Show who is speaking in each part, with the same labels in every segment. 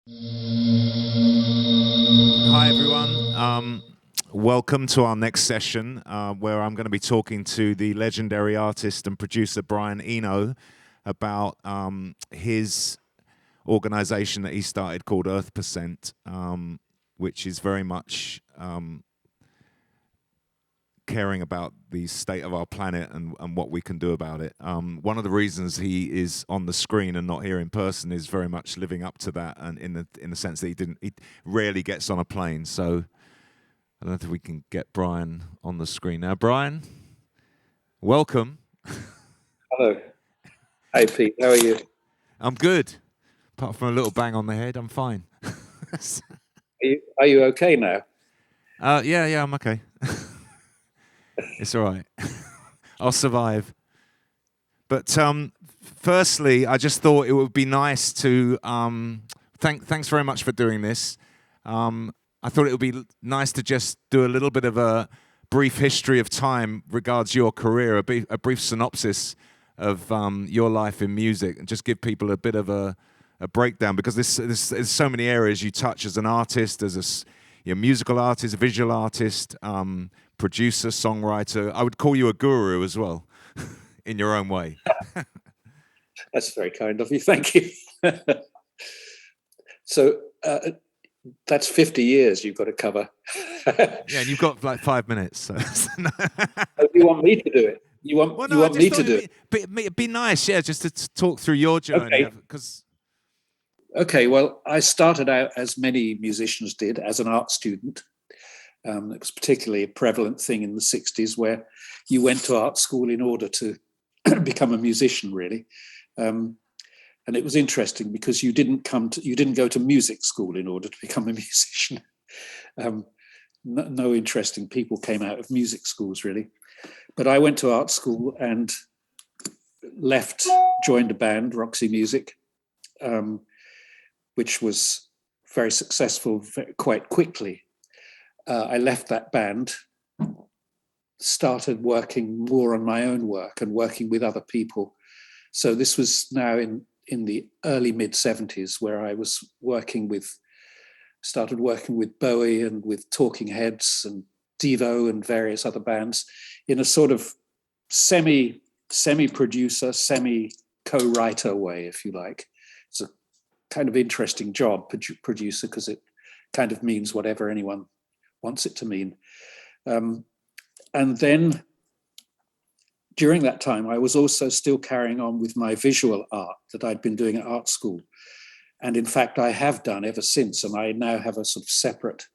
Speaker 1: Hi, everyone. Welcome to our next session, where I'm going to be talking to the legendary artist and producer Brian Eno about his organization that he started called EarthPercent, which is very much caring about the state of our planet and what we can do about it. One of the reasons he is on the screen and not here in person is very much living up to that, and in the sense that he rarely gets on a plane. So I don't know if we can get Brian on the screen now. Brian, welcome.
Speaker 2: Hello. Hi, Pete. How are you?
Speaker 1: I'm good. Apart from a little bang on the head, I'm fine.
Speaker 2: Are you okay now?
Speaker 1: Yeah, I'm okay. It's all right. I'll survive. But firstly, I just thought it would be nice to thanks very much for doing this. I thought it would be nice to just do a little bit of a brief history of time regards your career, a brief synopsis of your life in music, and just give people a bit of a breakdown, because there's so many areas you touch as an artist, as a musical artist, a visual artist, producer, songwriter. I would call you a guru as well, in your own way.
Speaker 2: That's very kind of you. Thank you. So that's 50 years you've got to cover.
Speaker 1: Yeah, and you've got like 5 minutes. So.
Speaker 2: Oh, you want me to do it? You want me to do it?
Speaker 1: It'd be nice, yeah, just to talk through your journey.
Speaker 2: Okay. Okay, well, I started out, as many musicians did, as an art student. It was particularly a prevalent thing in the 60s, where you went to art school in order to become a musician, really. And it was interesting because you didn't go to music school in order to become a musician. No interesting people came out of music schools, really. But I went to art school and joined a band, Roxy Music, which was very successful quite quickly. I left that band, started working more on my own work and working with other people. So this was now in the early mid-70s, where I was started working with Bowie and with Talking Heads and Devo and various other bands in a sort of semi-producer, semi-co-writer way, if you like. It's a kind of interesting job, producer, because it kind of means whatever anyone wants it to mean. And then during that time, I was also still carrying on with my visual art that I'd been doing at art school. And in fact, I have done ever since, and I now have a sort of separate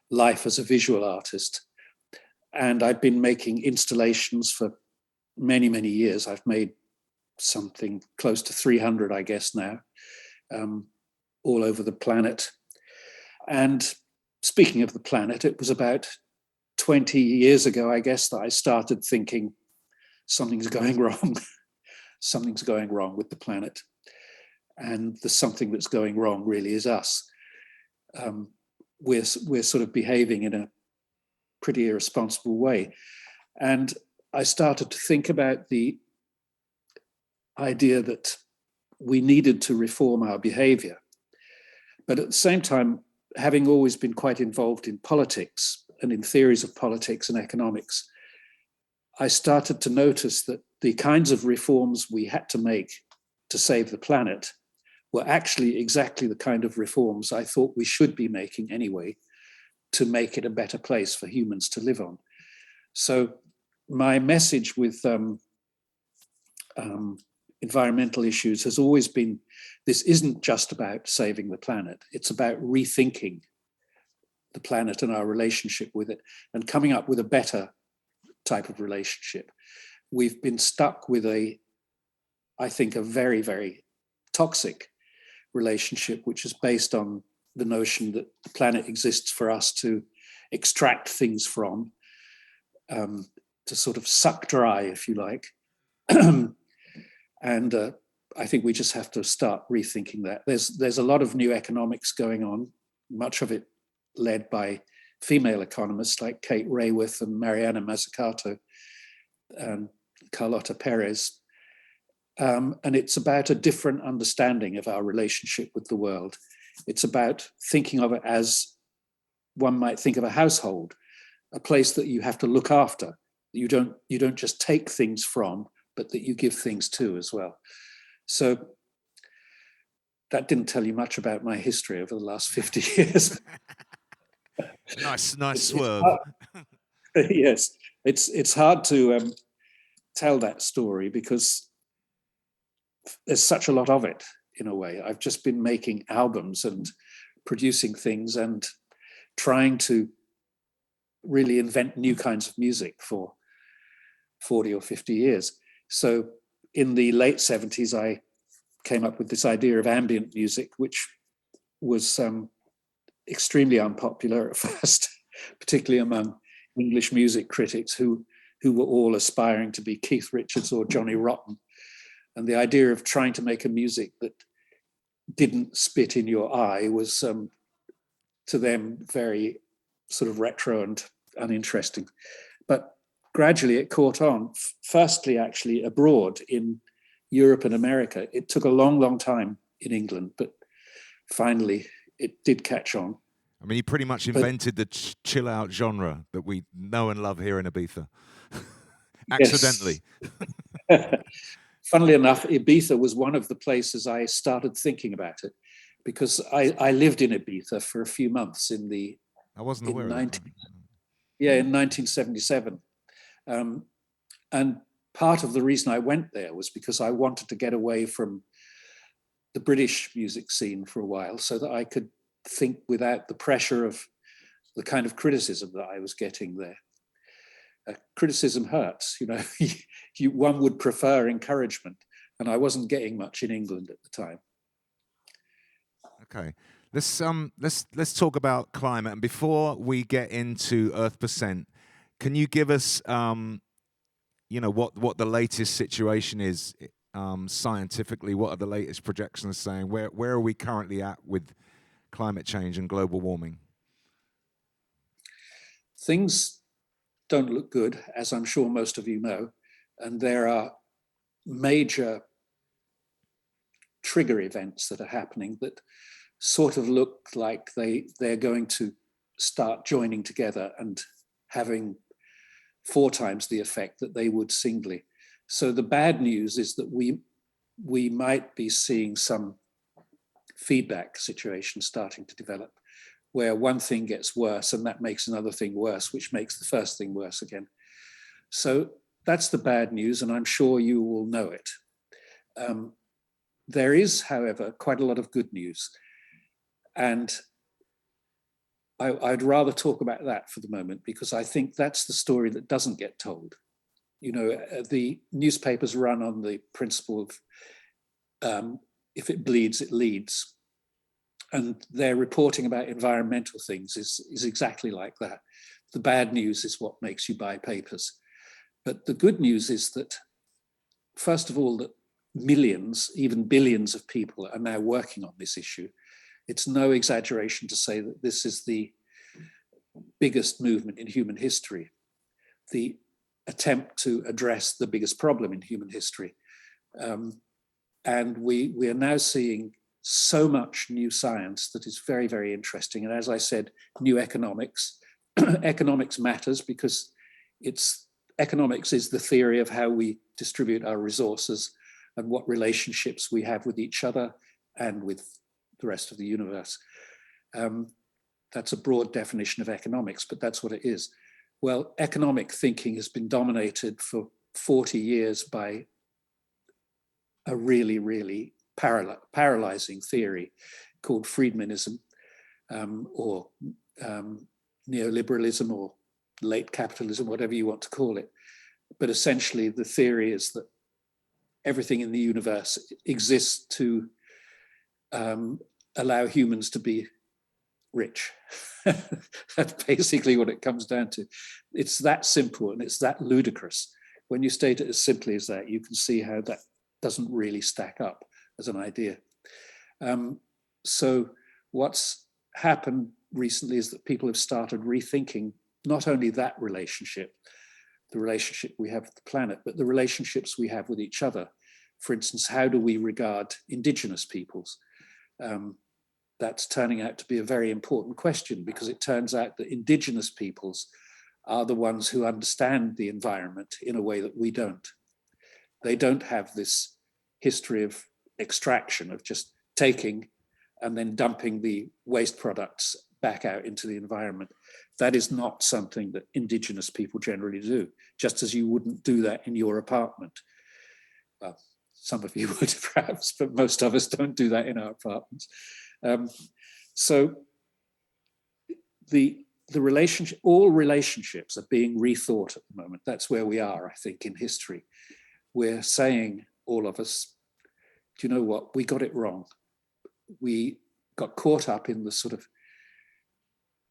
Speaker 2: life as a visual artist. And I've been making installations for many, many years. I've made something close to 300, I guess, now, all over the planet. And speaking of the planet, it was about 20 years ago, I guess, that I started thinking something's going wrong. Something's going wrong with the planet. And the something that's going wrong really is us. We're sort of behaving in a pretty irresponsible way. And I started to think about the idea that we needed to reform our behavior. But at the same time, having always been quite involved in politics and in theories of politics and economics, I started to notice that the kinds of reforms we had to make to save the planet were actually exactly the kind of reforms I thought we should be making anyway, to make it a better place for humans to live on. So my message with environmental issues has always been, this isn't just about saving the planet, it's about rethinking the planet and our relationship with it and coming up with a better type of relationship. We've been stuck with I think, a very, very toxic relationship, which is based on the notion that the planet exists for us to extract things from, to sort of suck dry, if you like. And I think we just have to start rethinking that. There's a lot of new economics going on, much of it led by female economists like Kate Raworth and Mariana Mazzucato and Carlota Perez. And it's about a different understanding of our relationship with the world. It's about thinking of it as one might think of a household, a place that you have to look after. You don't just take things from, but that you give things to as well. So that didn't tell you much about my history over the last 50 years.
Speaker 1: Nice swerve.
Speaker 2: Yes, it's hard to tell that story because there's such a lot of it in a way. I've just been making albums and producing things and trying to really invent new kinds of music for 40 or 50 years. So in the late 70s, I came up with this idea of ambient music, which was extremely unpopular at first, particularly among English music critics who were all aspiring to be Keith Richards or Johnny Rotten. And the idea of trying to make a music that didn't spit in your eye was, to them, very sort of retro and uninteresting. But gradually it caught on, firstly, actually, abroad in Europe and America. It took a long, long time in England, but finally it did catch on.
Speaker 1: I mean, you pretty much invented the chill out genre that we know and love here in Ibiza. Accidentally.
Speaker 2: Funnily enough, Ibiza was one of the places I started thinking about it, because I lived in Ibiza for a few months in the
Speaker 1: I wasn't aware of that.
Speaker 2: in 1977. And part of the reason I went there was because I wanted to get away from the British music scene for a while so that I could think without the pressure of the kind of criticism that I was getting there. Criticism hurts, you know. One would prefer encouragement, and I wasn't getting much in England at the time.
Speaker 1: Okay, let's talk about climate. And before we get into EarthPercent, can you give us, what the latest situation is scientifically? What are the latest projections saying? Where are we currently at with climate change and global warming?
Speaker 2: Things don't look good, as I'm sure most of you know, and there are major trigger events that are happening that sort of look like they're going to start joining together and having 4 times the effect that they would singly. So the bad news is that we might be seeing some feedback situation starting to develop, where one thing gets worse and that makes another thing worse, which makes the first thing worse again. So that's the bad news, and I'm sure you will know it. There is, however, quite a lot of good news. And I'd rather talk about that for the moment, because I think that's the story that doesn't get told. You know, the newspapers run on the principle of if it bleeds, it leads. And their reporting about environmental things is exactly like that. The bad news is what makes you buy papers. But the good news is that, first of all, that millions, even billions of people are now working on this issue. It's no exaggeration to say that this is the biggest movement in human history, the attempt to address the biggest problem in human history. And we are now seeing so much new science that is very, very interesting. And as I said, new economics. Economics matters because economics is the theory of how we distribute our resources and what relationships we have with each other and with the rest of the universe. That's a broad definition of economics, but that's what it is. Well, economic thinking has been dominated for 40 years by a really, really paralyzing theory called Friedmanism, or neoliberalism, or late capitalism, whatever you want to call it. But essentially, the theory is that everything in the universe exists to allow humans to be rich. That's basically what it comes down to. It's that simple and it's that ludicrous. When you state it as simply as that, you can see how that doesn't really stack up as an idea. So what's happened recently is that people have started rethinking not only that relationship, the relationship we have with the planet, but the relationships we have with each other. For instance, how do we regard indigenous peoples? that's turning out to be a very important question, because it turns out that indigenous peoples are the ones who understand the environment in a way that we don't. They don't have this history of extraction, of just taking and then dumping the waste products back out into the environment. That is not something that indigenous people generally do, just as you wouldn't do that in your apartment. Well, some of you would perhaps, but most of us don't do that in our apartments. So the relationship, all relationships are being rethought at the moment. That's where we are, I think, in history. We're saying, all of us, do you know what? We got it wrong. We got caught up in the sort of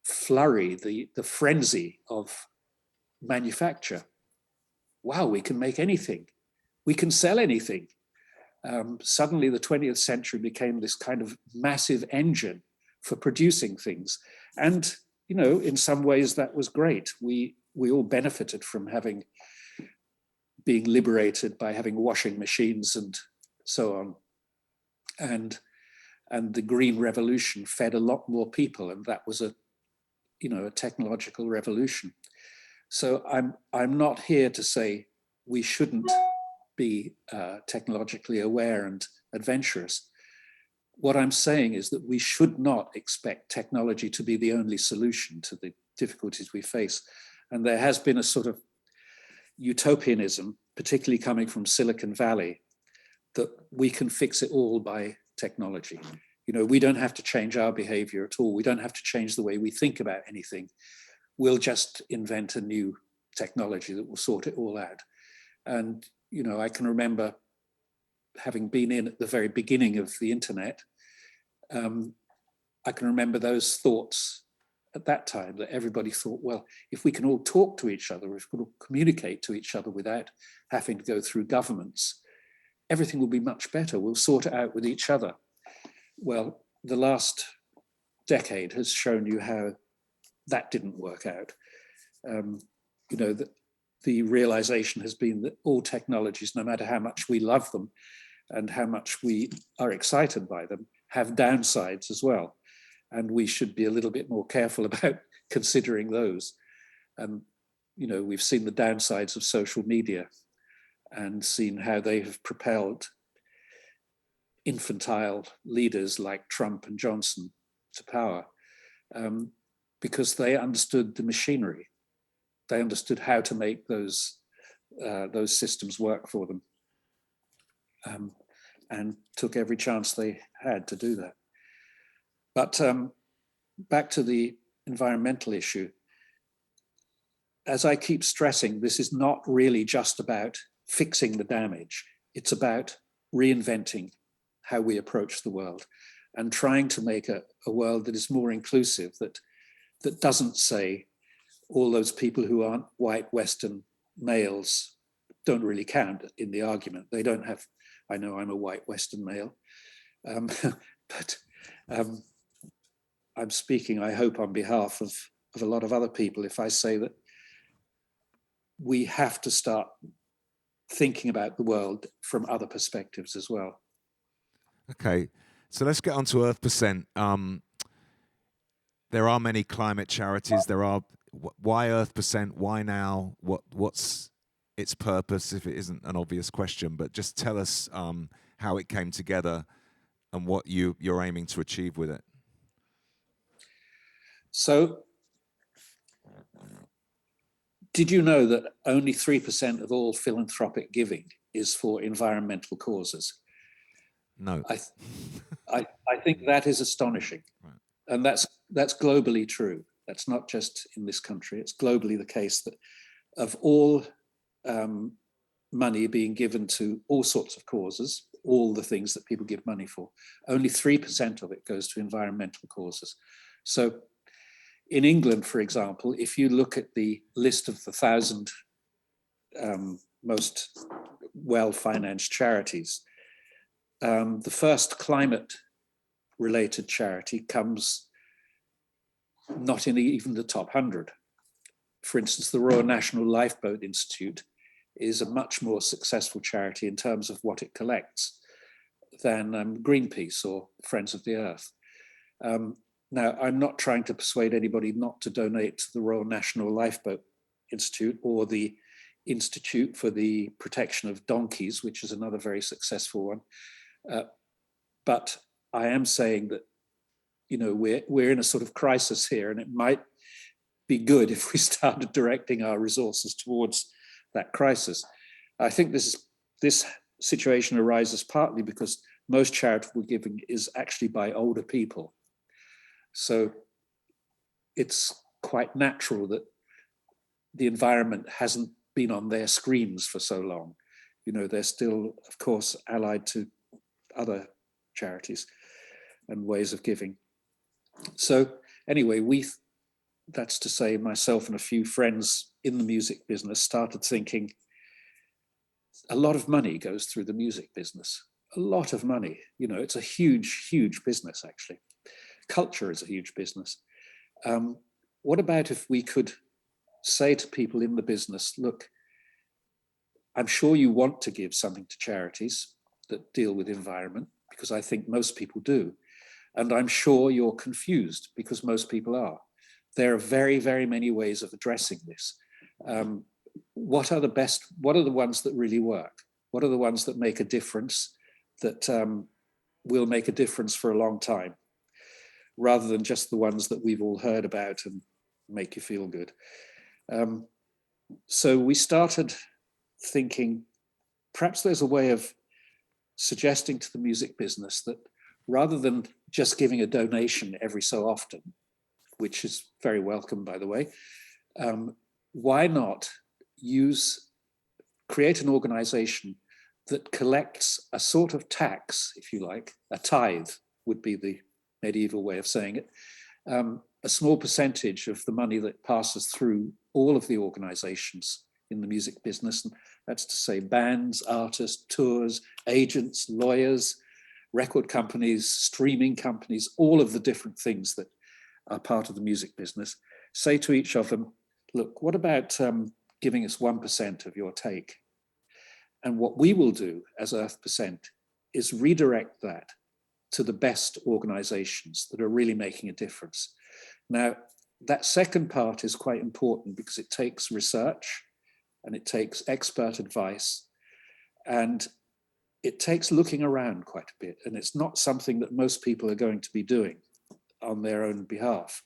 Speaker 2: flurry, the frenzy of manufacture. Wow, we can make anything. We can sell anything. Suddenly the 20th century became this kind of massive engine for producing things. And, you know, in some ways that was great. We all benefited from being liberated by having washing machines and so on. And the Green Revolution fed a lot more people, and that was a technological revolution. So I'm not here to say we shouldn't be technologically aware and adventurous. What I'm saying is that we should not expect technology to be the only solution to the difficulties we face. And there has been a sort of utopianism, particularly coming from Silicon Valley, that we can fix it all by technology. You know, we don't have to change our behavior at all. We don't have to change the way we think about anything. We'll just invent a new technology that will sort it all out. And, you know, I can remember having been in at the very beginning of the internet. I can remember those thoughts at that time, that everybody thought, well, if we can all talk to each other, if we can all communicate to each other without having to go through governments, everything will be much better. We'll sort it out with each other. Well, the last decade has shown you how that didn't work out. You know, the realization has been that all technologies, no matter how much we love them and how much we are excited by them, have downsides as well. And we should be a little bit more careful about considering those. And, you know, we've seen the downsides of social media and seen how they have propelled infantile leaders like Trump and Johnson to power, because they understood the machinery. They understood how to make those systems work for them, and took every chance they had to do that. But back to the environmental issue, as I keep stressing, this is not really just about fixing the damage. It's about reinventing how we approach the world and trying to make a world that is more inclusive, that doesn't say all those people who aren't white Western males don't really count in the argument. They don't have, I know I'm a white Western male, but I'm speaking, I hope, on behalf of a lot of other people if I say that we have to start thinking about the world from other perspectives as well.
Speaker 1: Okay, so let's get on to EarthPercent. There are many climate charities. There are, why EarthPercent? Why now? What's its purpose? If it isn't an obvious question, but just tell us how it came together and what you're aiming to achieve with it.
Speaker 2: So, did you know that only 3% of all philanthropic giving is for environmental causes?
Speaker 1: No.
Speaker 2: I think that is astonishing. Right. And that's globally true. That's not just in this country. It's globally the case that of all money being given to all sorts of causes, all the things that people give money for, only 3% of it goes to environmental causes. So in England, for example, if you look at the list of the 1,000 most well-financed charities, the first climate-related charity comes not in even the top 100. For instance, the Royal National Lifeboat Institute is a much more successful charity in terms of what it collects than Greenpeace or Friends of the Earth. Now, I'm not trying to persuade anybody not to donate to the Royal National Lifeboat Institute or the Institute for the Protection of Donkeys, which is another very successful one. But I am saying that, we're in a sort of crisis here, and it might be good if we started directing our resources towards that crisis. I think this situation arises partly because most charitable giving is actually by older people. So it's quite natural that the environment hasn't been on their screens for so long. They're still, of course, allied to other charities and ways of giving. So anyway, that's to say, myself and a few friends in the music business started thinking, a lot of money goes through the music business. A lot of money. It's a huge, huge business, actually. Culture is a huge business. What about if we could say to people in the business, look, I'm sure you want to give something to charities that deal with environment, because I think most people do. And I'm sure you're confused, because most people are. There are very, very many ways of addressing this. What are the ones that really work? What are the ones that make a difference, that will make a difference for a long time, rather than just the ones that we've all heard about and make you feel good? So we started thinking, perhaps there's a way of suggesting to the music business that rather than just giving a donation every so often, which is very welcome, by the way, why not create an organization that collects a sort of tax, if you like, a tithe would be the medieval way of saying it, a small percentage of the money that passes through all of the organizations in the music business. And that's to say bands, artists, tours, agents, lawyers, record companies, streaming companies, all of the different things that are part of the music business. Say to each of them, look, what about giving us 1% of your take? And what we will do as EarthPercent is redirect that to the best organizations that are really making a difference. Now, that second part is quite important because it takes research and it takes expert advice and it takes looking around quite a bit. And it's not something that most people are going to be doing on their own behalf.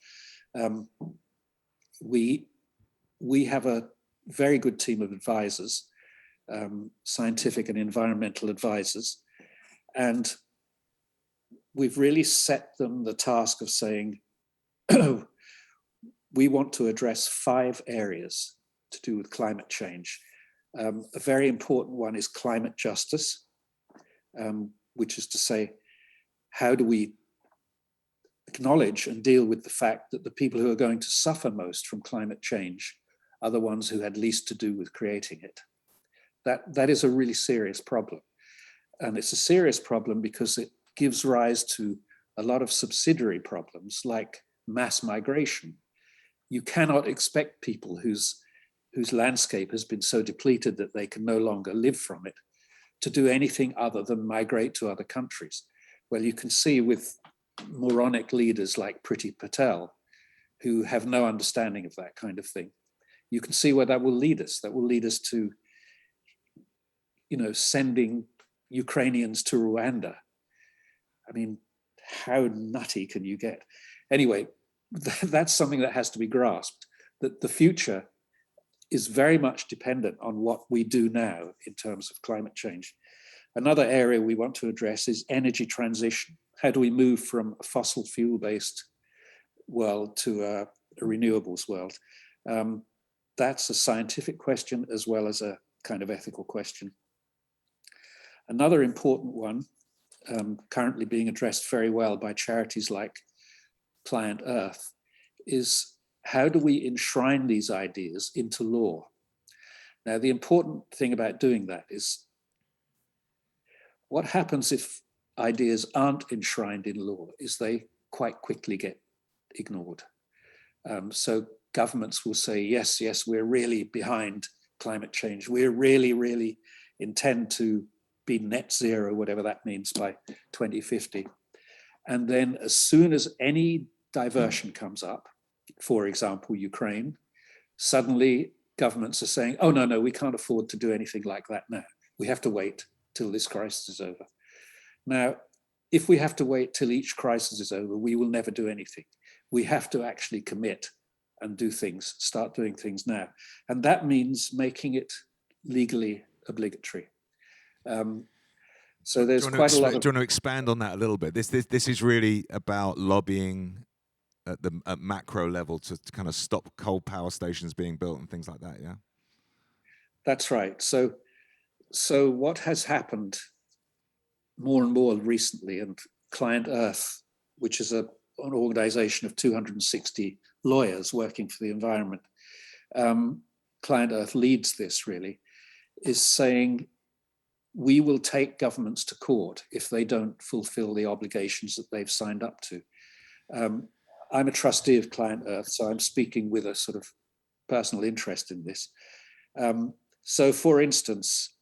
Speaker 2: We have a very good team of advisors, scientific and environmental advisors, and we've really set them the task of saying, we want to address 5 areas to do with climate change. A very important one is climate justice, which is to say, how do we acknowledge and deal with the fact that the people who are going to suffer most from climate change are the ones who had least to do with creating it. That is a really serious problem. And it's a serious problem because it gives rise to a lot of subsidiary problems like mass migration. You cannot expect people whose landscape has been so depleted that they can no longer live from it to do anything other than migrate to other countries. Well, you can see with moronic leaders like Priti Patel, who have no understanding of that kind of thing. You can see where that will lead us. That will lead us to, sending Ukrainians to Rwanda. I mean, how nutty can you get? Anyway, that's something that has to be grasped, that the future is very much dependent on what we do now in terms of climate change. Another area we want to address is energy transition. How do we move from a fossil fuel-based world to a renewables world? That's a scientific question as well as a kind of ethical question. Another important one, currently being addressed very well by charities like Pliant Earth, is how do we enshrine these ideas into law? Now, the important thing about doing that is what happens if ideas aren't enshrined in law is they quite quickly get ignored. So governments will say, yes, we're really behind climate change. We're really intend to be net zero, whatever that means, by 2050. And then as soon as any diversion comes up, for example, Ukraine, suddenly governments are saying, oh, no, we can't afford to do anything like that now. We have to wait till this crisis is over. Now, if we have to wait till each crisis is over, we will never do anything. We have to actually commit and do things, start doing things now. And that means making it legally obligatory. So there's quite a lot of...
Speaker 1: Do you want to expand on that a little bit? This is really about lobbying at macro level to kind of stop coal power stations being built and things like that, yeah?
Speaker 2: That's right. So what has happened more and more recently, and Client Earth, which is an organization of 260 lawyers working for the environment, Client Earth leads this really, is saying we will take governments to court if they don't fulfill the obligations that they've signed up to. I'm a trustee of Client Earth, so I'm speaking with a sort of personal interest in this. So for instance,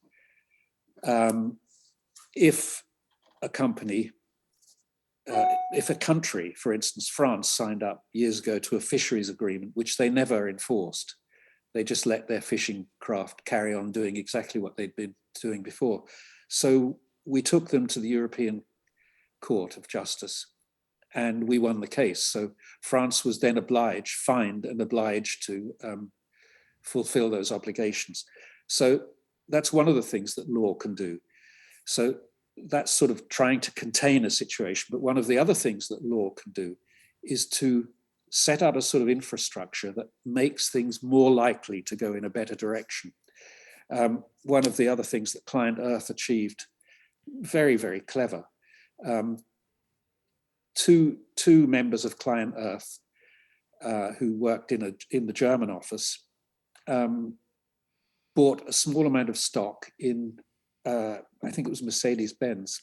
Speaker 2: if a company, if a country, for instance, France signed up years ago to a fisheries agreement, which they never enforced, they just let their fishing craft carry on doing exactly what they'd been doing before. So we took them to the European Court of Justice and we won the case. So France was then fined and obliged to fulfill those obligations. So that's one of the things that law can do. So that's sort of trying to contain a situation. But one of the other things that law can do is to set up a sort of infrastructure that makes things more likely to go in a better direction. One of the other things that Client Earth achieved, very, very clever, two members of Client Earth who worked in the German office bought a small amount of stock in, I think it was Mercedes-Benz.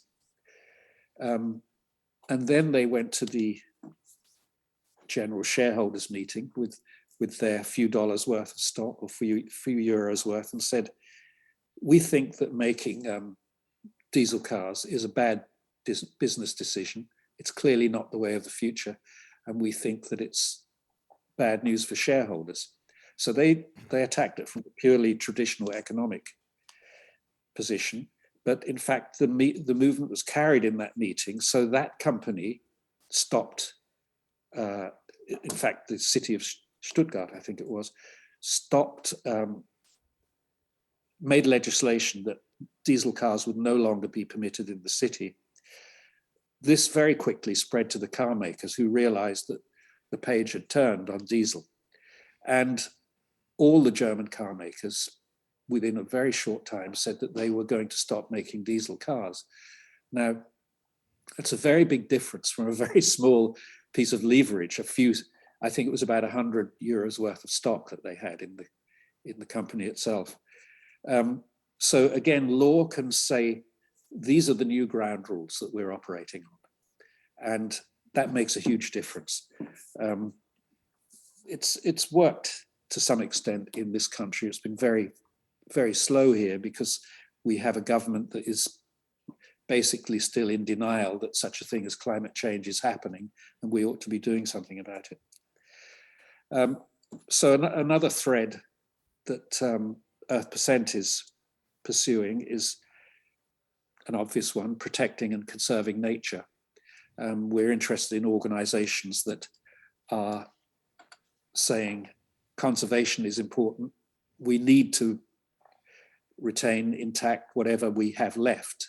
Speaker 2: And then they went to the general shareholders meeting with their few dollars worth of stock or few euros worth and said, we think that making diesel cars is a bad business decision. It's clearly not the way of the future. And we think that it's bad news for shareholders. So they attacked it from a purely traditional economic position. But in fact, the movement was carried in that meeting. So that company stopped, in fact, the city of Stuttgart, I think it was, stopped, made legislation that diesel cars would no longer be permitted in the city. This very quickly spread to the car makers who realized that the page had turned on diesel. And all the German car makers, within a very short time, said that they were going to stop making diesel cars. Now, that's a very big difference from a very small piece of leverage, I think it was about 100 euros worth of stock that they had in the company itself. So again, law can say, these are the new ground rules that we're operating on. And that makes a huge difference. It's worked to some extent in this country. It's been very, very slow here because we have a government that is basically still in denial that such a thing as climate change is happening and we ought to be doing something about it. So another thread that EarthPercent is pursuing is an obvious one, protecting and conserving nature. We're interested in organizations that are saying conservation is important. We need to retain intact whatever we have left.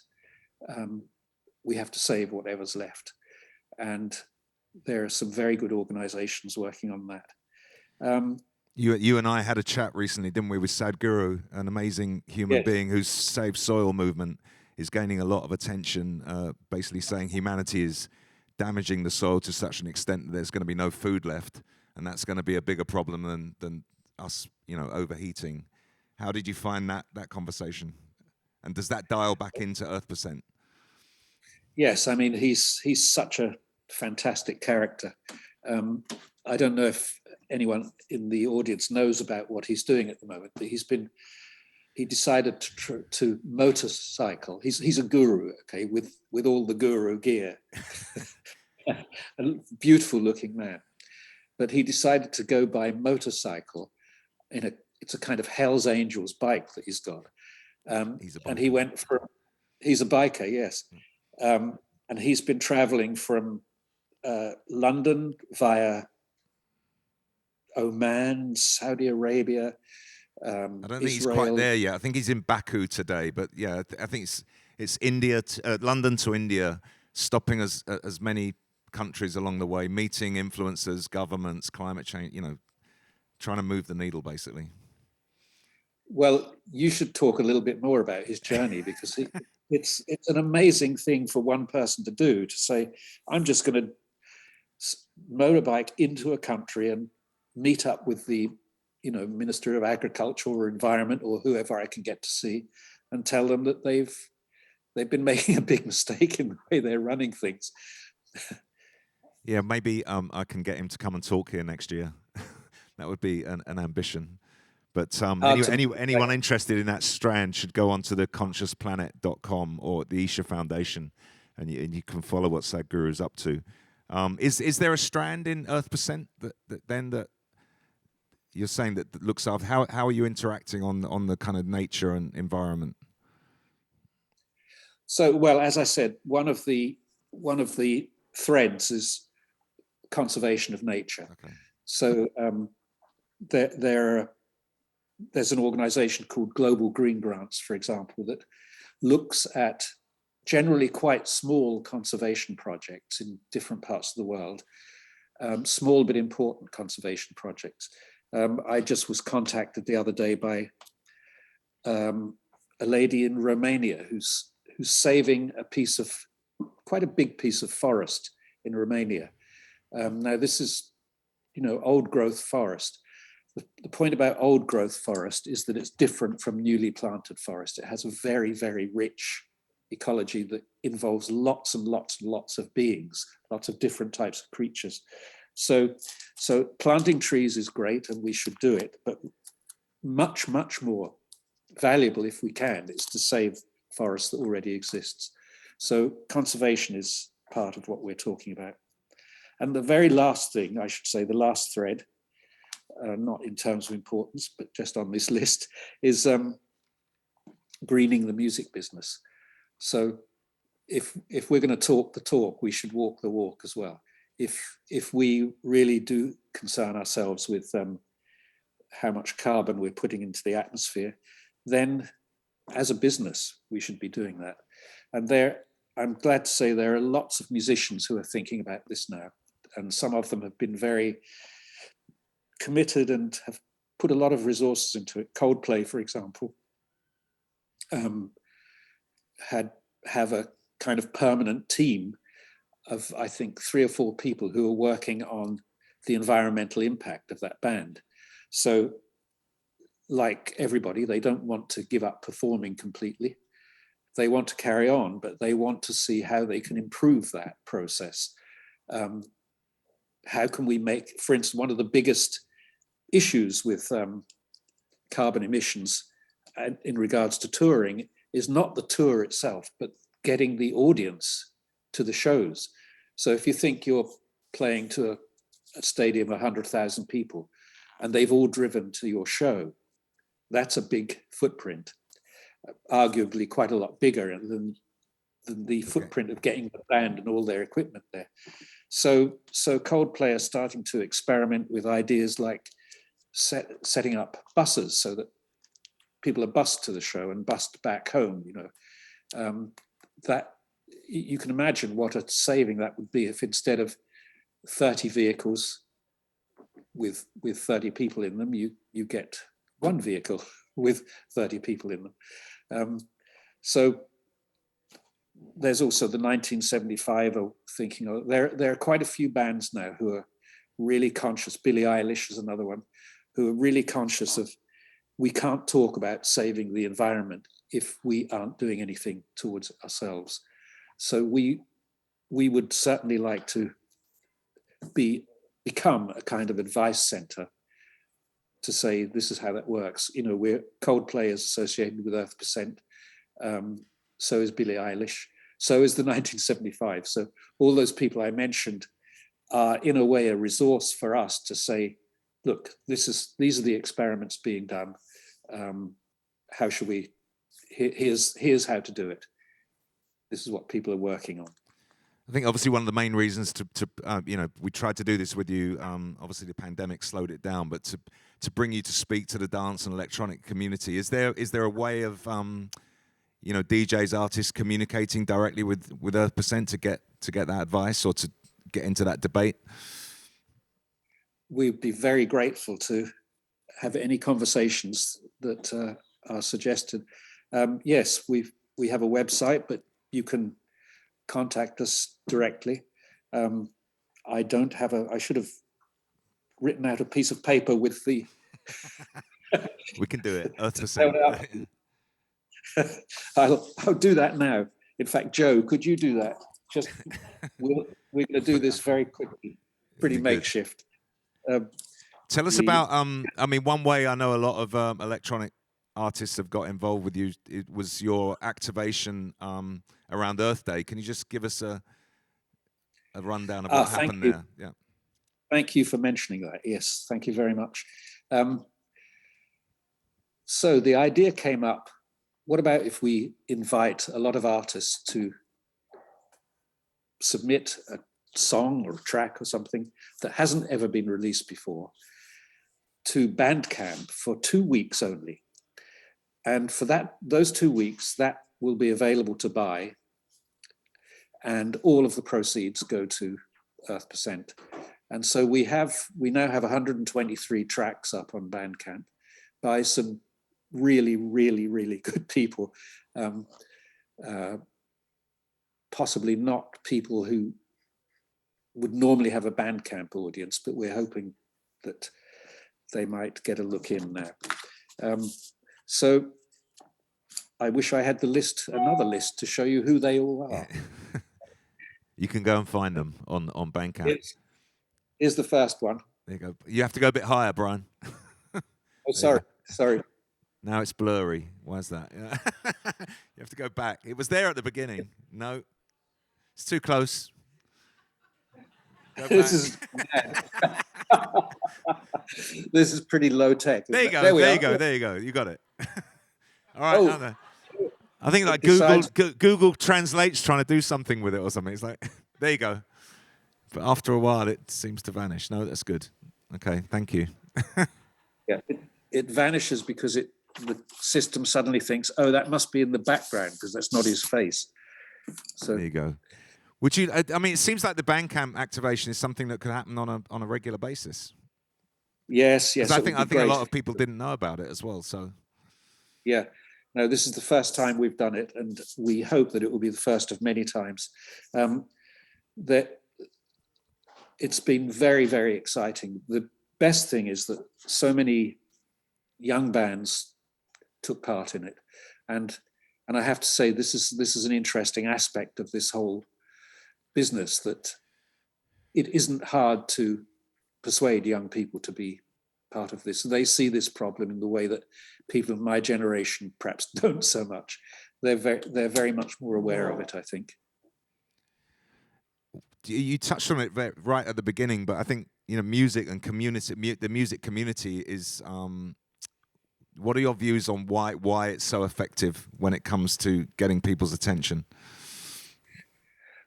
Speaker 2: We have to save whatever's left. And there are some very good organizations working on that.
Speaker 1: You and I had a chat recently, didn't we, with Sadguru, an amazing human being whose Save Soil movement is gaining a lot of attention, basically saying humanity is damaging the soil to such an extent that there's going to be no food left, and that's going to be a bigger problem than us, overheating. How did you find that conversation? And does that dial back into EarthPercent?
Speaker 2: Yes, I mean, he's such a fantastic character. I don't know if anyone in the audience knows about what he's doing at the moment, but he decided to motorcycle. He's a guru, okay, with all the guru gear. a beautiful looking man. But he decided to go by motorcycle it's a kind of Hell's Angels bike that he's got. And he went he's a biker, yes. And he's been traveling from London via Oman, Saudi Arabia,
Speaker 1: I don't think
Speaker 2: Israel.
Speaker 1: he's quite there yet. I think he's in Baku today, but yeah, I think it's India, London to India, stopping as many countries along the way, meeting influencers, governments, climate change, trying to move the needle, basically.
Speaker 2: Well, you should talk a little bit more about his journey, because it's an amazing thing for one person to do, to say, I'm just going to motorbike into a country and meet up with the Minister of Agriculture or Environment or whoever I can get to see, and tell them that they've been making a big mistake in the way they're running things.
Speaker 1: Yeah, maybe I can get him to come and talk here next year. That would be an ambition. But anyone interested in that strand should go onto the consciousplanet.com or the Isha Foundation, and you can follow what Sadhguru is up to. Is there a strand in EarthPercent that you're saying that looks after? How are you interacting on the kind of nature and environment?
Speaker 2: So, well, as I said, one of the threads is conservation of nature. Okay. So there's an organization called Global Green Grants, for example, that looks at generally quite small conservation projects in different parts of the world, small but important conservation projects. I just was contacted the other day by a lady in Romania who's saving quite a big piece of forest in Romania. Now this is, old growth forest. The point about old growth forest is that it's different from newly planted forest. It has a very, very rich ecology that involves lots and lots and lots of beings, lots of different types of creatures. So planting trees is great, and we should do it, but much, much more valuable, if we can, is to save forest that already exists. So conservation is part of what we're talking about. And the very last thing, I should say, the last thread, not in terms of importance, but just on this list, is greening the music business. So if we're going to talk the talk, we should walk the walk as well. If we really do concern ourselves with how much carbon we're putting into the atmosphere, then as a business, we should be doing that. And I'm glad to say there are lots of musicians who are thinking about this now. And some of them have been very committed and have put a lot of resources into it. Coldplay, for example, have a kind of permanent team of, I think, 3 or 4 people who are working on the environmental impact of that band. So, like everybody, they don't want to give up performing completely. They want to carry on, but they want to see how they can improve that process. How can we make, for instance, one of the biggest issues with carbon emissions in regards to touring is not the tour itself, but getting the audience to the shows. So if you think you're playing to a stadium of 100,000 people and they've all driven to your show, that's a big footprint, arguably quite a lot bigger than the footprint of getting the band and all their equipment there. So Coldplay are starting to experiment with ideas like setting up buses so that people are bused to the show and bused back home. That you can imagine what a saving that would be if instead of 30 vehicles with 30 people in them, you get one vehicle with 30 people in them. So there's also the 1975 thinking. There are quite a few bands now who are really conscious. Billie Eilish is another one, who are really conscious of, we can't talk about saving the environment if we aren't doing anything towards ourselves. So we would certainly like to become a kind of advice center to say, this is how that works. Coldplay is associated with EarthPercent. So is Billie Eilish. So is the 1975. So all those people I mentioned are in a way a resource for us to say, look, these are the experiments being done. How should we? Here's how to do it. This is what people are working on.
Speaker 1: I think obviously one of the main reasons to we tried to do this with you. Obviously the pandemic slowed it down, but to bring you to speak to the dance and electronic community, is there a way of DJs, artists communicating directly with EarthPercent to get that advice or to get into that debate?
Speaker 2: We'd be very grateful to have any conversations that are suggested. Yes, we have a website, but you can contact us directly. I don't have I should have written out a piece of paper with the.
Speaker 1: We can do it. EarthPercent.
Speaker 2: I'll do that now. In fact, Joe, could you do that? Just we're going to do this very quickly. Pretty makeshift.
Speaker 1: Tell us about. One way I know a lot of electronic artists have got involved with you. It was your activation around Earth Day. Can you just give us a rundown of what happened there? Yeah.
Speaker 2: Thank you for mentioning that. Yes, thank you very much. So the idea came up, what about if we invite a lot of artists to submit a song or a track or something that hasn't ever been released before to Bandcamp for 2 weeks only. And for those 2 weeks, that will be available to buy. And all of the proceeds go to EarthPercent. And so we now have 123 tracks up on Bandcamp by some really, really, really good people. Possibly not people who would normally have a Bandcamp audience, but we're hoping that they might get a look in now. So I wish I had another list to show you who they all are.
Speaker 1: You can go and find them on Bandcamp.
Speaker 2: Here's the first one.
Speaker 1: There you go. You have to go a bit higher, Brian.
Speaker 2: Oh, sorry.
Speaker 1: Now it's blurry. Why is that? Yeah. You have to go back. It was there at the beginning. No, it's too close.
Speaker 2: This is this is pretty low tech.
Speaker 1: There you go. There you go. You got it. All right. I think like Google Translate's trying to do something with it or something. It's like, there you go. But after a while, it seems to vanish. No, that's good. Okay, thank you.
Speaker 2: Yeah, it vanishes because the system suddenly thinks, oh, that must be in the background because that's not his face. So
Speaker 1: there you go. Would you? It seems like the Bandcamp activation is something that could happen on a regular basis.
Speaker 2: Yes.
Speaker 1: I think a lot of people didn't know about it as well. So
Speaker 2: yeah. No, this is the first time we've done it, and we hope that it will be the first of many times. That it's been very, very exciting. The best thing is that so many young bands took part in it, and I have to say this is an interesting aspect of this whole business, that it isn't hard to persuade young people to be part of this. They see this problem in the way that people of my generation perhaps don't so much. They're very much more aware of it, I think.
Speaker 1: You touched on it right at the beginning, but I think music and community, the music community is. What are your views on why it's so effective when it comes to getting people's attention?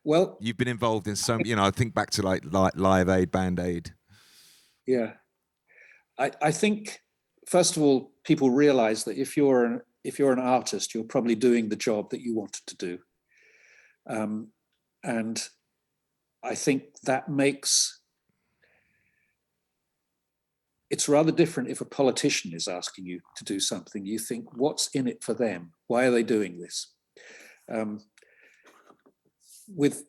Speaker 2: Well,
Speaker 1: you've been involved in some. I think back to like Live Aid, Band Aid. Yeah.
Speaker 2: I think, first of all, people realize that if you're an artist, you're probably doing the job that you wanted to do. And I think that it's rather different if a politician is asking you to do something. You think, what's in it for them? Why are they doing this? With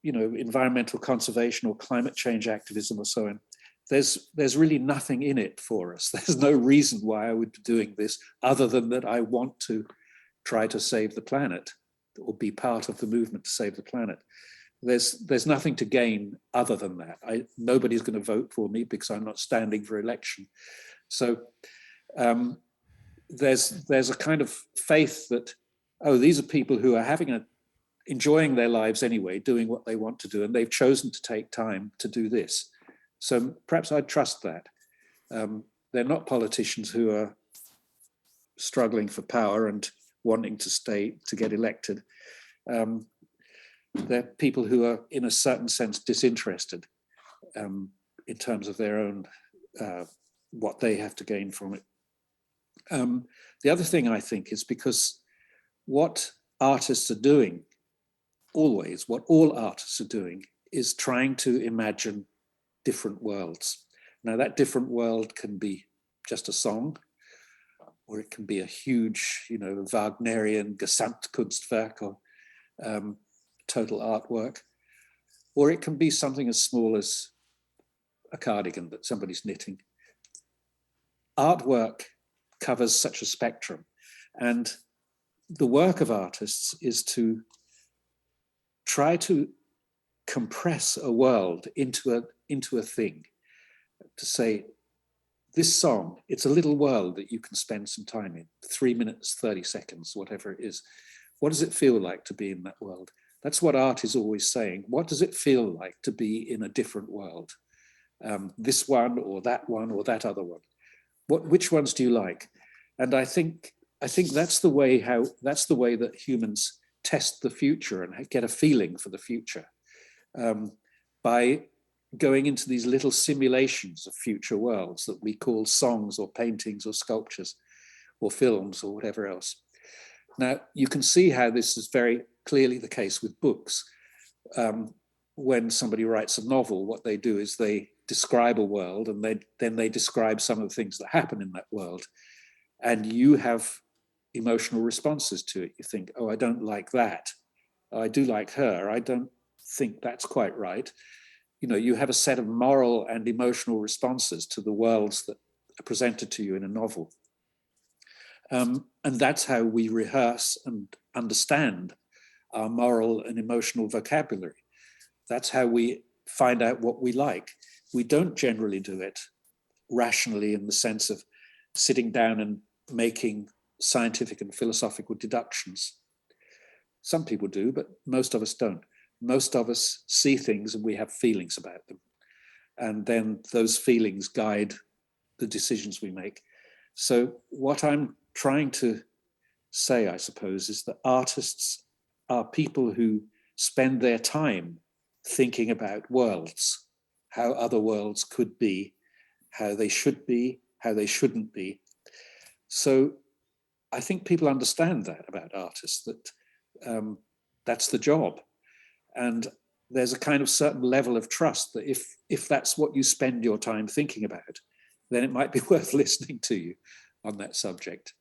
Speaker 2: environmental conservation or climate change activism or so on, there's really nothing in it for us. There's no reason why I would be doing this other than that I want to try to save the planet or be part of the movement to save the planet. There's nothing to gain other than that. Nobody's going to vote for me because I'm not standing for election. So there's a kind of faith that oh, these are people who are enjoying their lives anyway, doing what they want to do, and they've chosen to take time to do this. So perhaps I'd trust that. They're not politicians who are struggling for power and wanting to get elected. They're people who are, in a certain sense, disinterested in terms of their own, what they have to gain from it. The other thing I think is because what artists are doing, always, what all artists are doing, is trying to imagine different worlds. Now, that different world can be just a song, or it can be a huge, Wagnerian Gesamtkunstwerk, or total artwork, or it can be something as small as a cardigan that somebody's knitting. Artwork covers such a spectrum, and the work of artists is to try to compress a world into a thing, to say, this song, it's a little world that you can spend some time in, 3 minutes, 30 seconds, whatever it is. What does it feel like to be in that world? That's what art is always saying. What does it feel like to be in a different world? This one or that other one. Which ones do you like? And I think that's the way that humans test the future and get a feeling for the future, by going into these little simulations of future worlds that we call songs or paintings or sculptures or films or whatever else. Now, you can see how this is very clearly the case with books. When somebody writes a novel, what they do is they describe a world, and then they describe some of the things that happen in that world. And you have emotional responses to it. You think, oh, I don't like that. Oh, I do like her. I don't think that's quite right. You have a set of moral and emotional responses to the worlds that are presented to you in a novel. And that's how we rehearse and understand our moral and emotional vocabulary. That's how we find out what we like. We don't generally do it rationally in the sense of sitting down and making scientific and philosophical deductions. Some people do, but most of us don't. Most of us see things and we have feelings about them. And then those feelings guide the decisions we make. So what I'm trying to say, I suppose, is that artists are people who spend their time thinking about worlds, how other worlds could be, how they should be, how they shouldn't be. So I think people understand that about artists, that that's the job. And there's a kind of certain level of trust that if that's what you spend your time thinking about, then it might be worth listening to you on that subject.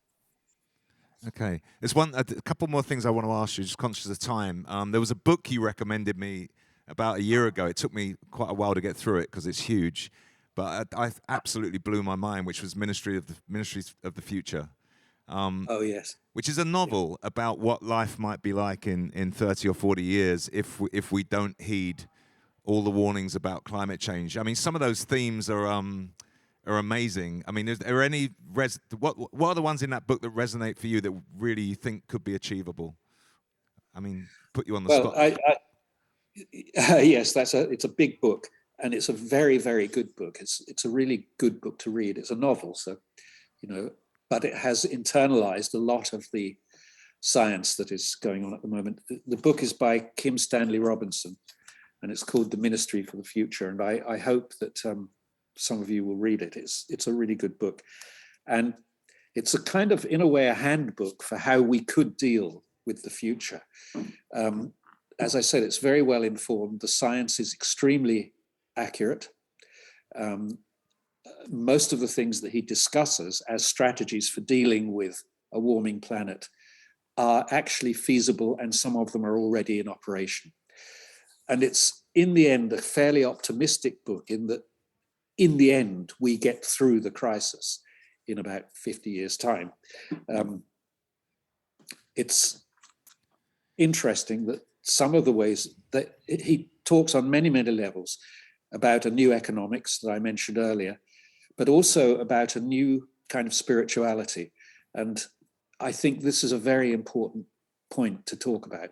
Speaker 1: Okay. There's a couple more things I want to ask you, just conscious of time. There was a book you recommended me about a year ago. It took me quite a while to get through it because it's huge, but I absolutely blew my mind, which was Ministries of the Future.
Speaker 2: Oh, yes.
Speaker 1: Which is a novel about what life might be like in 30 or 40 years if we don't heed all the warnings about climate change. I mean, some of those themes are amazing. I mean, are there any what are the ones in that book that resonate for you that really you think could be achievable? I mean, put you on the spot.
Speaker 2: Yes, it's a big book, and it's a very, very good book. It's a really good book to read. It's a novel, so but it has internalized a lot of the science that is going on at the moment. The book is by Kim Stanley Robinson, and it's called The Ministry for the Future. And I hope that some of you will read it. It's a really good book. And it's a kind of, in a way, a handbook for how we could deal with the future. As I said, it's very well informed. The science is extremely accurate. Most of the things that he discusses as strategies for dealing with a warming planet are actually feasible, and some of them are already in operation. And it's, in the end, a fairly optimistic book in that, in the end, we get through the crisis in about 50 years' time. It's interesting that some of the ways that he talks on many, many levels about a new economics that I mentioned earlier, but also about a new kind of spirituality. And I think this is a very important point to talk about.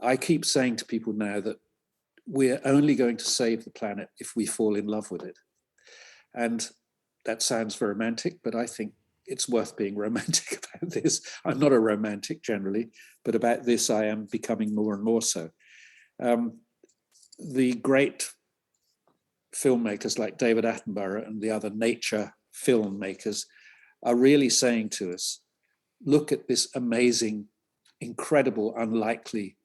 Speaker 2: I keep saying to people now that we're only going to save the planet if we fall in love with it. And that sounds very romantic, but I think it's worth being romantic about this. I'm not a romantic generally, but about this I am becoming more and more so. The great filmmakers like David Attenborough and the other nature filmmakers are really saying to us, look at this amazing, incredible, unlikely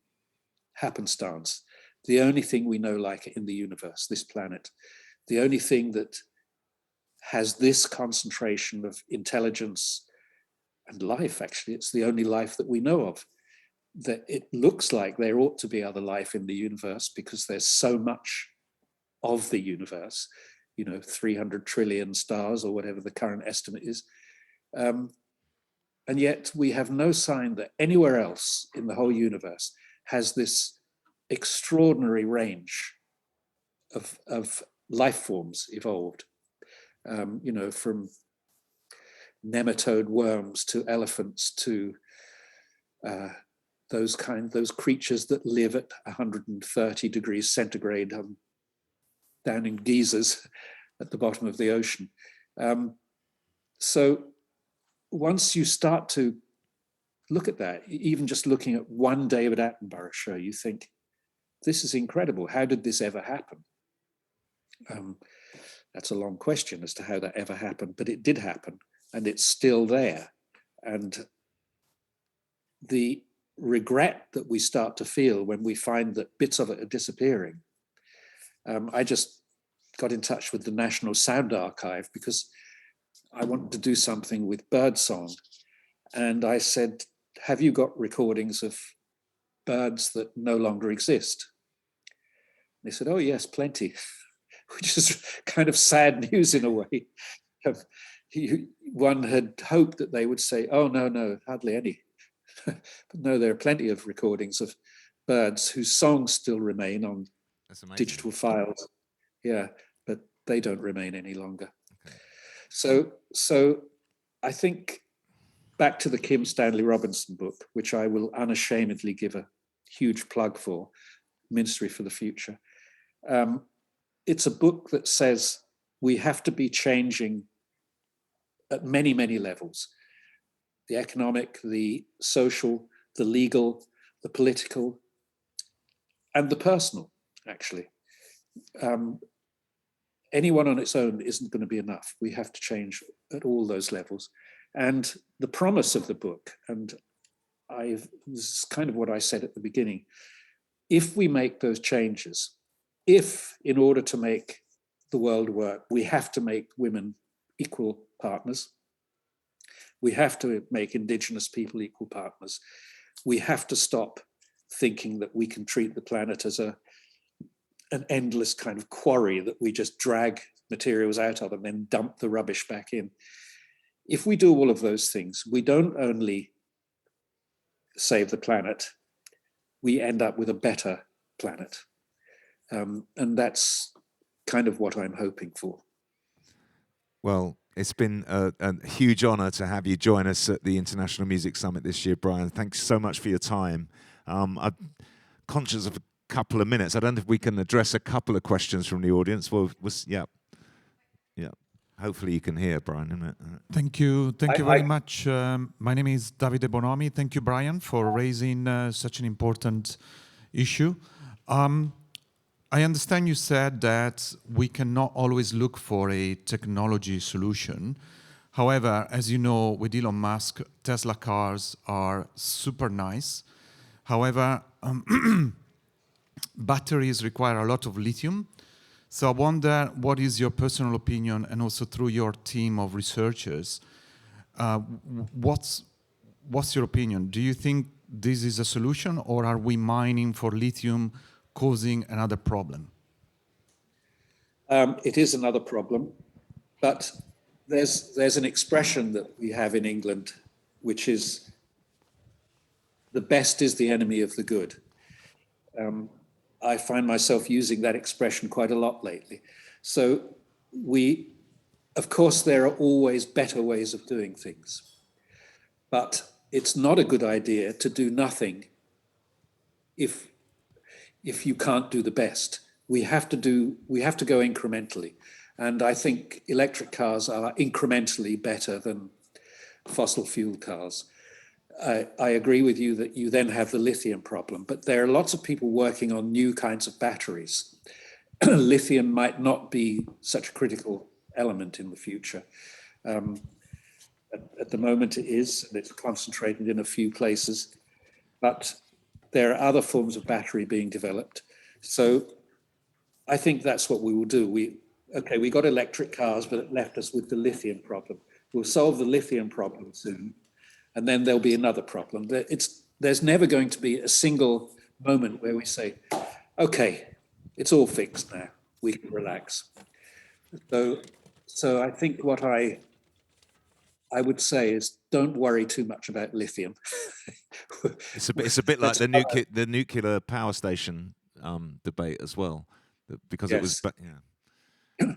Speaker 2: happenstance. The only thing we know like it in the universe, this planet, the only thing that has this concentration of intelligence and life, actually, it's the only life that we know of, that it looks like there ought to be other life in the universe because there's so much of the universe, 300 trillion stars or whatever the current estimate is. And yet we have no sign that anywhere else in the whole universe has this extraordinary range of life forms evolved, from nematode worms to elephants to those creatures that live at 130 degrees centigrade down in geysers at the bottom of the ocean. So once you start to look at that, even just looking at one David Attenborough show, you think, this is incredible. How did this ever happen? That's a long question as to how that ever happened, but it did happen, and it's still there. And the regret that we start to feel when we find that bits of it are disappearing. I just got in touch with the National Sound Archive because I wanted to do something with birdsong. And I said, have you got recordings of birds that no longer exist? They said, oh yes, plenty, which is kind of sad news in a way. One had hoped that they would say, oh, no, hardly any. But no, there are plenty of recordings of birds whose songs still remain on digital files. Yeah, but they don't remain any longer. Okay. So I think back to the Kim Stanley Robinson book, which I will unashamedly give a huge plug for, Ministry for the Future. It's a book that says we have to be changing at many, many levels. The economic, the social, the legal, the political, and the personal, actually. Anyone on its own isn't going to be enough. We have to change at all those levels. And the promise of the book, and this is kind of what I said at the beginning, if we make those changes, if in order to make the world work, we have to make women equal partners, we have to make Indigenous people equal partners, we have to stop thinking that we can treat the planet as an endless kind of quarry that we just drag materials out of and then dump the rubbish back in. If we do all of those things, we don't only save the planet, we end up with a better planet. And that's kind of what I'm hoping for.
Speaker 1: Well, it's been a huge honor to have you join us at the International Music Summit this year, Brian. Thanks so much for your time. I'm conscious of a couple of minutes. I don't know if we can address a couple of questions from the audience. Yeah. Hopefully you can hear, Brian.
Speaker 3: Thank you very much. My name is Davide Bonomi. Thank you, Brian, for raising such an important issue. I understand you said that we cannot always look for a technology solution. However, as you know, with Elon Musk, Tesla cars are super nice. However, batteries require a lot of lithium. So I wonder, what is your personal opinion, and also through your team of researchers, what's your opinion? Do you think this is a solution, or are we mining for lithium causing another problem?
Speaker 2: It is another problem, but there's an expression that we have in England, which is the best is the enemy of the good. I find myself using that expression quite a lot lately. So of course, there are always better ways of doing things. But it's not a good idea to do nothing if you can't do the best. We have to go incrementally. And I think electric cars are incrementally better than fossil fuel cars. I agree with you that you then have the lithium problem, but there are lots of people working on new kinds of batteries. Lithium might not be such a critical element in the future. At the moment it is, and it's concentrated in a few places, but there are other forms of battery being developed. So I think that's what we will do. We got electric cars, but it left us with the lithium problem. We'll solve the lithium problem soon, and then there'll be another problem. There's never going to be a single moment where we say, okay, it's all fixed now, we can relax. So I think what I would say is don't worry too much about lithium.
Speaker 1: It's a bit like the nuclear power station debate as well, because
Speaker 2: yes.
Speaker 1: It was. Yeah.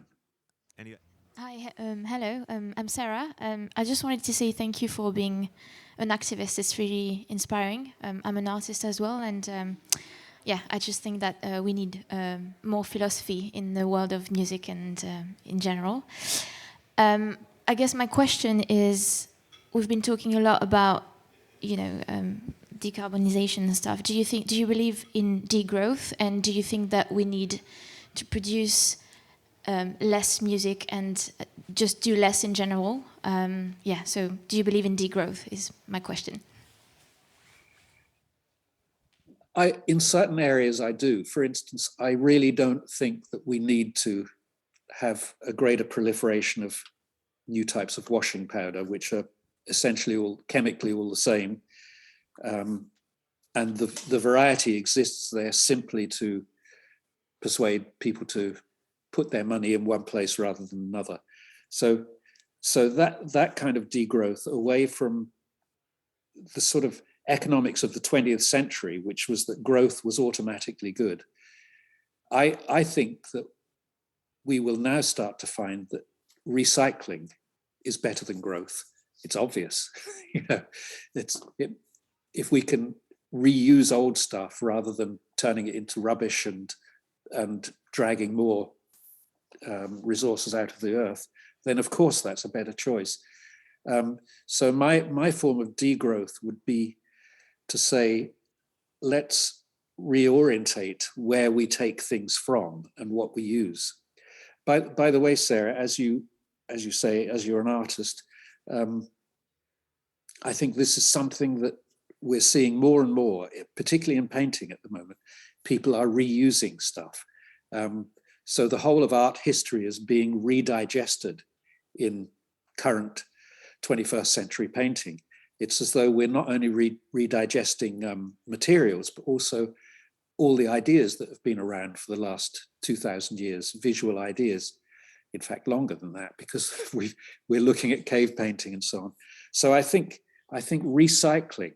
Speaker 1: Anyway.
Speaker 4: Hi, hello. I'm Sarah. I just wanted to say thank you for being an activist. It's really inspiring. I'm an artist as well, and yeah, I just think that we need more philosophy in the world of music and in general. I guess my question is, we've been talking a lot about, decarbonization and stuff. Do you believe in degrowth, and do you think that we need to produce less music and just do less in general? So do you believe in degrowth is my question.
Speaker 2: In certain areas I do. For instance, I really don't think that we need to have a greater proliferation of new types of washing powder, which are essentially all chemically all the same. And the variety exists there simply to persuade people to put their money in one place rather than another. So that kind of degrowth away from the sort of economics of the 20th century, which was that growth was automatically good. I think that we will now start to find that recycling is better than growth. It's obvious. If we can reuse old stuff rather than turning it into rubbish and dragging more resources out of the earth, then of course that's a better choice. So my form of degrowth would be to say, let's reorientate where we take things from and what we use. By the way, Sarah, as you say, as you're an artist, I think this is something that we're seeing more and more, particularly in painting at the moment. People are reusing stuff. So the whole of art history is being redigested in current 21st century painting. It's as though we're not only redigesting materials, but also all the ideas that have been around for the last 2,000 years, visual ideas, in fact, longer than that, because we're looking at cave painting and so on. So I think recycling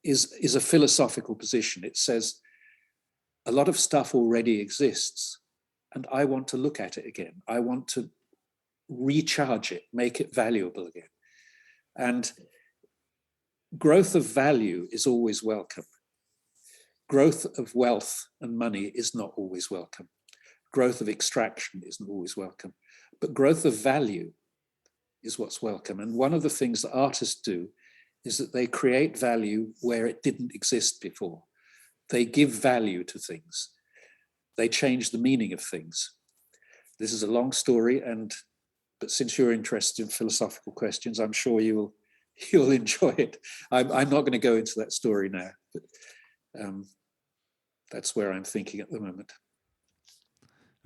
Speaker 2: is a philosophical position. It says a lot of stuff already exists, and I want to look at it again. I want to recharge it, make it valuable again. And growth of value is always welcome. Growth of wealth and money is not always welcome. Growth of extraction isn't always welcome. But growth of value is what's welcome. And one of the things that artists do is that they create value where it didn't exist before. They give value to things. They change the meaning of things. This is a long story, but since you're interested in philosophical questions, I'm sure you'll enjoy it. I'm not going to go into that story now, but that's where I'm thinking at the moment.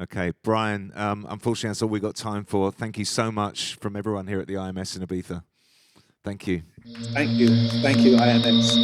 Speaker 1: Okay, Brian, unfortunately that's all we've got time for. Thank you so much from everyone here at the IMS in Ibiza. Thank you.
Speaker 2: Thank you, IMS.